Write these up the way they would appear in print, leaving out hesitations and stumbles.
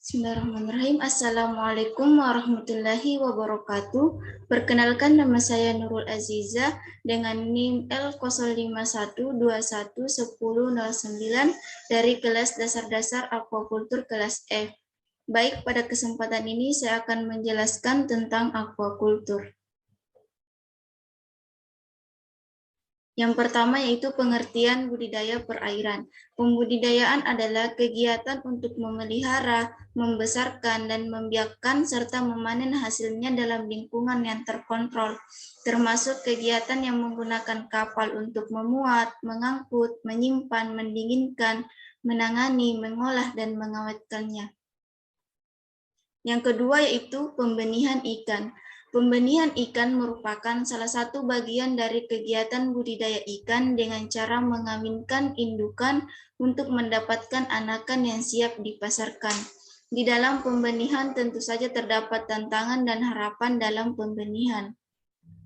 Bismillahirrahmanirrahim. Assalamualaikum warahmatullahi wabarakatuh. Perkenalkan, nama saya Nurul Aziza dengan NIM L0512111009 dari kelas dasar-dasar aquacultur kelas F. Baik, pada kesempatan ini saya akan menjelaskan tentang aquacultur. Yang pertama yaitu pengertian budidaya perairan. Pembudidayaan adalah kegiatan untuk memelihara, membesarkan, dan membiakkan serta memanen hasilnya dalam lingkungan yang terkontrol, termasuk kegiatan yang menggunakan kapal untuk memuat, mengangkut, menyimpan, mendinginkan, menangani, mengolah, dan mengawetkannya. Yang kedua yaitu pembenihan ikan. Pembenihan ikan merupakan salah satu bagian dari kegiatan budidaya ikan dengan cara mengawinkan indukan untuk mendapatkan anakan yang siap dipasarkan. Di dalam pembenihan tentu saja terdapat tantangan dan harapan dalam pembenihan.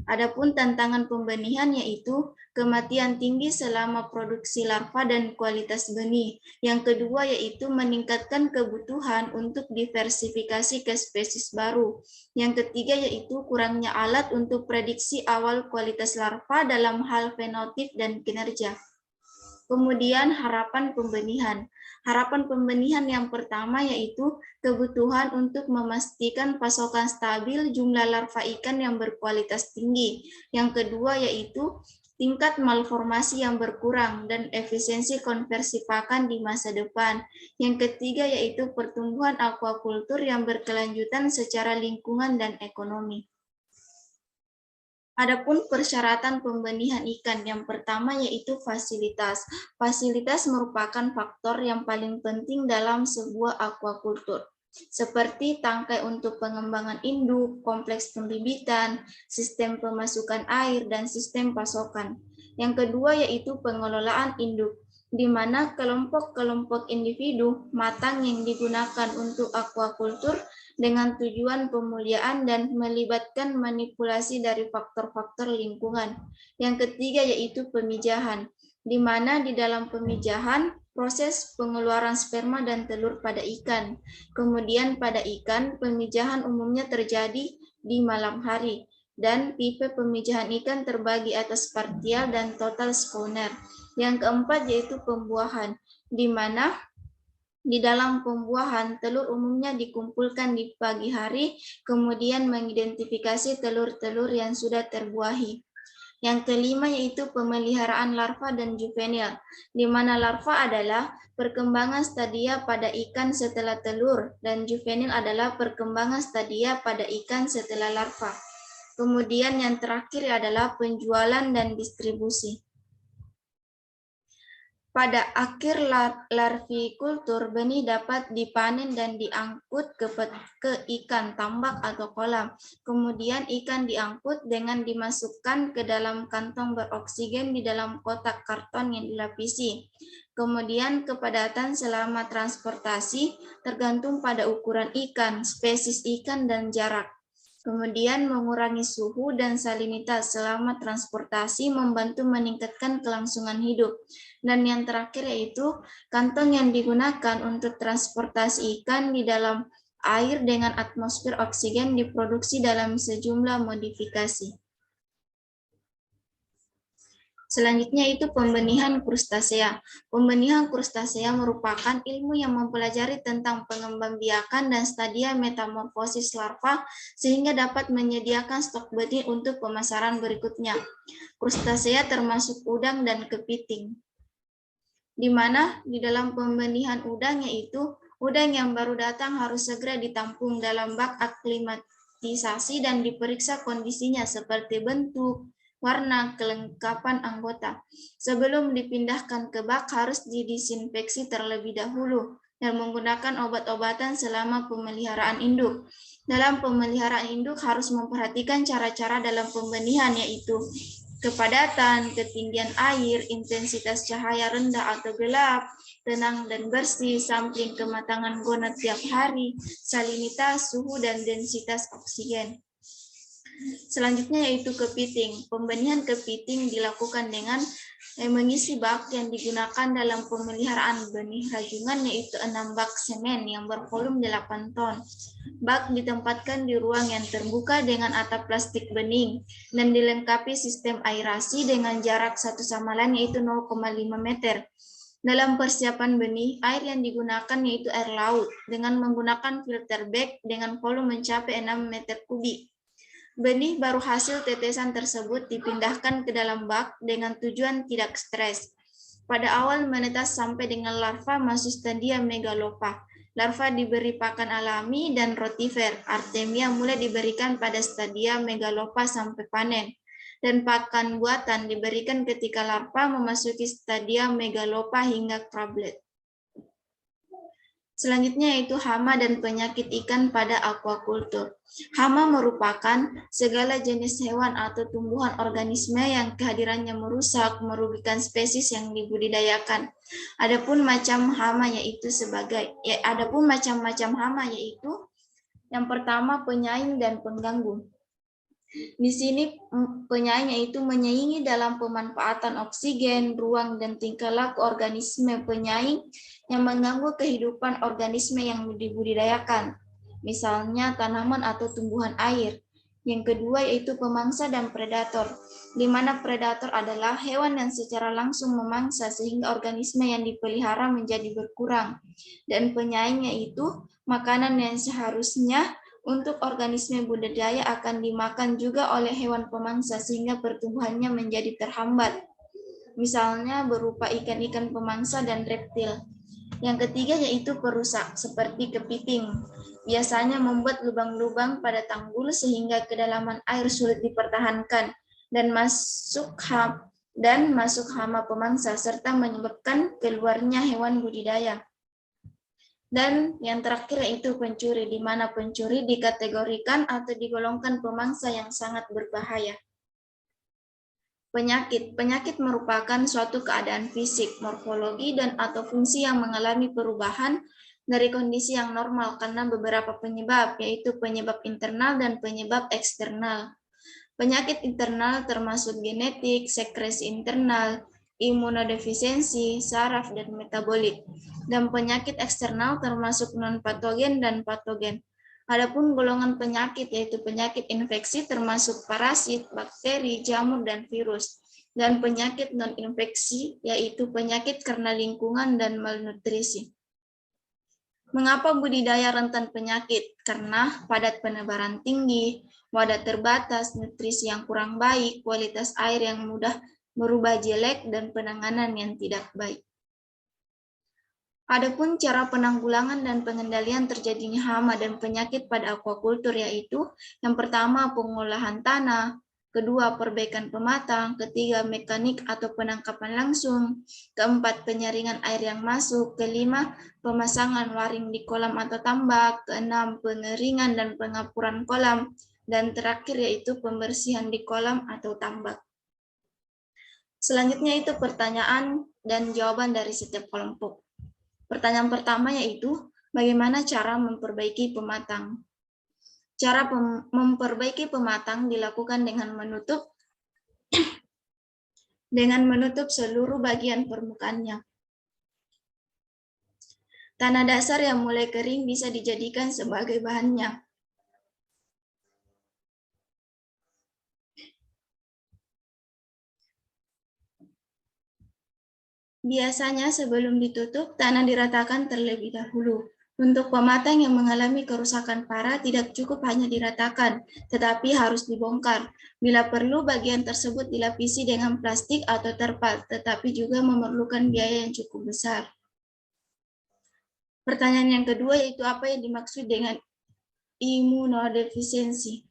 Adapun tantangan pembenihan yaitu kematian tinggi selama produksi larva dan kualitas benih. Yang kedua yaitu meningkatkan kebutuhan untuk diversifikasi ke spesies baru. Yang ketiga yaitu kurangnya alat untuk prediksi awal kualitas larva dalam hal fenotip dan kinerja. Kemudian harapan pembenihan. Harapan pembenihan yang pertama yaitu kebutuhan untuk memastikan pasokan stabil jumlah larva ikan yang berkualitas tinggi. Yang kedua yaitu tingkat malformasi yang berkurang dan efisiensi konversi pakan di masa depan. Yang ketiga yaitu pertumbuhan aquacultur yang berkelanjutan secara lingkungan dan ekonomi. Adapun persyaratan pembenihan ikan, yang pertama yaitu fasilitas. Fasilitas merupakan faktor yang paling penting dalam sebuah aquacultur, seperti tangkai untuk pengembangan induk, kompleks pembibitan, sistem pemasukan air, dan sistem pasokan. Yang kedua yaitu pengelolaan induk, di mana kelompok-kelompok individu matang yang digunakan untuk aquacultur dengan tujuan pemuliaan dan melibatkan manipulasi dari faktor-faktor lingkungan. Yang ketiga yaitu pemijahan, di mana di dalam pemijahan proses pengeluaran sperma dan telur pada ikan. Kemudian pada ikan, pemijahan umumnya terjadi di malam hari, dan tipe pemijahan ikan terbagi atas partial dan total spawner. Yang keempat yaitu pembuahan, di mana di dalam pembuahan, telur umumnya dikumpulkan di pagi hari, kemudian mengidentifikasi telur-telur yang sudah terbuahi. Yang kelima yaitu pemeliharaan larva dan juvenil, di mana larva adalah perkembangan stadia pada ikan setelah telur, dan juvenil adalah perkembangan stadia pada ikan setelah larva. Kemudian yang terakhir adalah penjualan dan distribusi. Pada akhir larvikultur, benih dapat dipanen dan diangkut ke ikan tambak atau kolam. Kemudian ikan diangkut dengan dimasukkan ke dalam kantong beroksigen di dalam kotak karton yang dilapisi. Kemudian kepadatan selama transportasi tergantung pada ukuran ikan, spesies ikan, dan jarak. Kemudian mengurangi suhu dan salinitas selama transportasi membantu meningkatkan kelangsungan hidup. Dan yang terakhir yaitu kantong yang digunakan untuk transportasi ikan di dalam air dengan atmosfer oksigen diproduksi dalam sejumlah modifikasi. Selanjutnya itu pembenihan krustasea. Pembenihan krustasea merupakan ilmu yang mempelajari tentang pengembangbiakan dan stadia metamorfosis larva sehingga dapat menyediakan stok benih untuk pemasaran berikutnya. Krustasea termasuk udang dan kepiting, di mana di dalam pembenihan udang yaitu udang yang baru datang harus segera ditampung dalam bak aklimatisasi dan diperiksa kondisinya seperti bentuk, warna, kelengkapan anggota. Sebelum dipindahkan ke bak harus didisinfeksi terlebih dahulu dan menggunakan obat-obatan selama pemeliharaan induk. Dalam pemeliharaan induk harus memperhatikan cara-cara dalam pembenihan yaitu kepadatan, ketinggian air, intensitas cahaya rendah atau gelap, tenang dan bersih, sampling kematangan gonad tiap hari, salinitas, suhu, dan densitas oksigen. Selanjutnya yaitu kepiting. Pembenihan kepiting dilakukan dengan mengisi bak yang digunakan dalam pemeliharaan benih rajungan, yaitu 6 bak semen yang bervolume 8 ton. Bak ditempatkan di ruang yang terbuka dengan atap plastik bening dan dilengkapi sistem aerasi dengan jarak satu sama lain yaitu 0,5 meter. Dalam persiapan benih, air yang digunakan yaitu air laut dengan menggunakan filter bag dengan volume mencapai 6 meter kubik. Benih baru hasil tetesan tersebut dipindahkan ke dalam bak dengan tujuan tidak stres. Pada awal menetas sampai dengan larva masuk stadia megalopa. Larva diberi pakan alami dan rotifer. Artemia mulai diberikan pada stadia megalopa sampai panen. Dan pakan buatan diberikan ketika larva memasuki stadia megalopa hingga crablet. Selanjutnya yaitu hama dan penyakit ikan pada aquaculture. Hama merupakan segala jenis hewan atau tumbuhan organisme yang kehadirannya merusak, merugikan spesies yang dibudidayakan. Adapun macam-macam hama yaitu yang pertama penyaing dan pengganggu. Di sini penyaing yaitu menyaingi dalam pemanfaatan oksigen, ruang, dan tingkah laku organisme penyaing yang mengganggu kehidupan organisme yang dibudidayakan, misalnya tanaman atau tumbuhan air. Yang kedua yaitu pemangsa dan predator, di mana predator adalah hewan yang secara langsung memangsa sehingga organisme yang dipelihara menjadi berkurang. Dan penyaing yaitu makanan yang seharusnya untuk organisme budidaya akan dimakan juga oleh hewan pemangsa sehingga pertumbuhannya menjadi terhambat. Misalnya berupa ikan-ikan pemangsa dan reptil. Yang ketiga yaitu perusak seperti kepiting. Biasanya membuat lubang-lubang pada tanggul sehingga kedalaman air sulit dipertahankan dan masuk hama pemangsa serta menyebabkan keluarnya hewan budidaya. Dan yang terakhir yaitu pencuri, di mana pencuri dikategorikan atau digolongkan pemangsa yang sangat berbahaya. Penyakit merupakan suatu keadaan fisik, morfologi, dan atau fungsi yang mengalami perubahan dari kondisi yang normal karena beberapa penyebab, yaitu penyebab internal dan penyebab eksternal. Penyakit internal termasuk genetik, sekresi internal, imunodefisiensi, saraf, dan metabolik. Dan penyakit eksternal termasuk non-patogen dan patogen. Adapun golongan penyakit yaitu penyakit infeksi termasuk parasit, bakteri, jamur, dan virus. Dan penyakit non-infeksi yaitu penyakit karena lingkungan dan malnutrisi. Mengapa budidaya rentan penyakit? Karena padat penebaran tinggi, wadah terbatas, nutrisi yang kurang baik, kualitas air yang mudah berubah jelek, dan penanganan yang tidak baik. Adapun cara penanggulangan dan pengendalian terjadinya hama dan penyakit pada aquaculture yaitu yang pertama pengolahan tanah, kedua perbaikan pematang, ketiga mekanik atau penangkapan langsung, keempat penyaringan air yang masuk, kelima pemasangan waring di kolam atau tambak, keenam pengeringan dan pengapuran kolam, dan terakhir yaitu pembersihan di kolam atau tambak. Selanjutnya itu pertanyaan dan jawaban dari setiap kelompok. Pertanyaan pertama yaitu, bagaimana cara memperbaiki pematang? Cara memperbaiki pematang dilakukan dengan menutup seluruh bagian permukaannya. Tanah dasar yang mulai kering bisa dijadikan sebagai bahannya. Biasanya sebelum ditutup, tanah diratakan terlebih dahulu. Untuk pematang yang mengalami kerusakan parah tidak cukup hanya diratakan, tetapi harus dibongkar. Bila perlu, bagian tersebut dilapisi dengan plastik atau terpal, tetapi juga memerlukan biaya yang cukup besar. Pertanyaan yang kedua yaitu apa yang dimaksud dengan imunodefisiensi?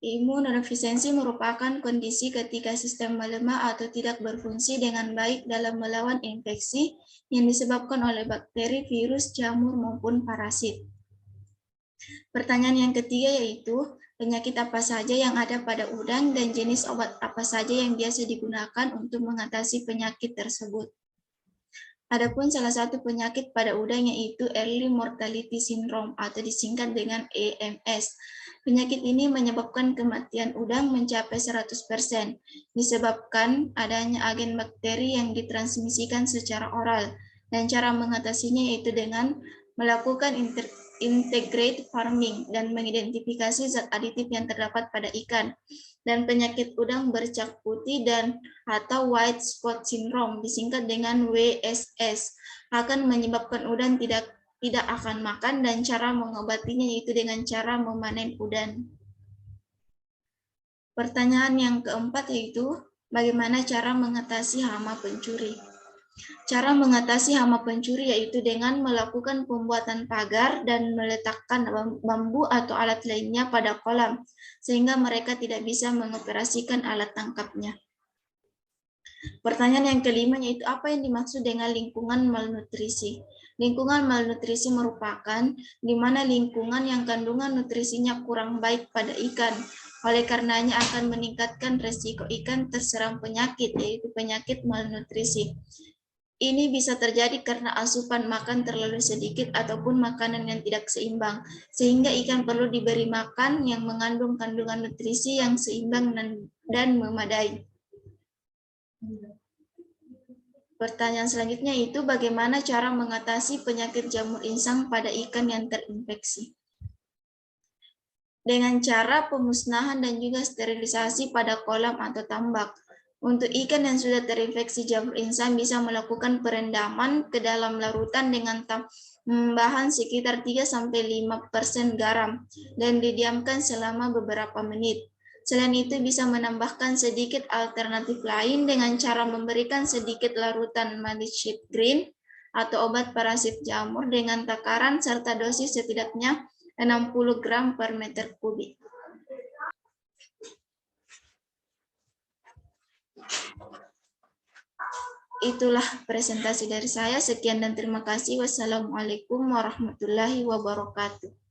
Imunodefisiensi merupakan kondisi ketika sistem melemah atau tidak berfungsi dengan baik dalam melawan infeksi yang disebabkan oleh bakteri, virus, jamur, maupun parasit. Pertanyaan yang ketiga yaitu, penyakit apa saja yang ada pada udang dan jenis obat apa saja yang biasa digunakan untuk mengatasi penyakit tersebut? Adapun salah satu penyakit pada udang yaitu Early Mortality Syndrome atau disingkat dengan EMS. Penyakit ini menyebabkan kematian udang mencapai 100%, disebabkan adanya agen bakteri yang ditransmisikan secara oral, dan cara mengatasinya yaitu dengan melakukan integrated farming dan mengidentifikasi zat aditif yang terdapat pada ikan. Dan penyakit udang bercak putih dan atau white spot syndrome disingkat dengan WSS akan menyebabkan udang tidak akan makan, dan cara mengobatinya yaitu dengan cara memanen udang. Pertanyaan yang keempat yaitu bagaimana cara mengatasi hama pencuri. Cara mengatasi hama pencuri yaitu dengan melakukan pembuatan pagar dan meletakkan bambu atau alat lainnya pada kolam, sehingga mereka tidak bisa mengoperasikan alat tangkapnya. Pertanyaan yang kelima yaitu apa yang dimaksud dengan lingkungan malnutrisi. Lingkungan malnutrisi merupakan di mana lingkungan yang kandungan nutrisinya kurang baik pada ikan. Oleh karenanya akan meningkatkan resiko ikan terserang penyakit, yaitu penyakit malnutrisi. Ini bisa terjadi karena asupan makan terlalu sedikit ataupun makanan yang tidak seimbang, sehingga ikan perlu diberi makan yang mengandung kandungan nutrisi yang seimbang dan memadai. Pertanyaan selanjutnya itu bagaimana cara mengatasi penyakit jamur insang pada ikan yang terinfeksi. Dengan cara pemusnahan dan juga sterilisasi pada kolam atau tambak. Untuk ikan yang sudah terinfeksi jamur insang bisa melakukan perendaman ke dalam larutan dengan tambahan sekitar 3-5% garam dan didiamkan selama beberapa menit. Selain itu bisa menambahkan sedikit alternatif lain dengan cara memberikan sedikit larutan malichit green atau obat parasit jamur dengan takaran serta dosis setidaknya 60 gram per meter kubik. Itulah presentasi dari saya. Sekian dan terima kasih. Wassalamualaikum warahmatullahi wabarakatuh.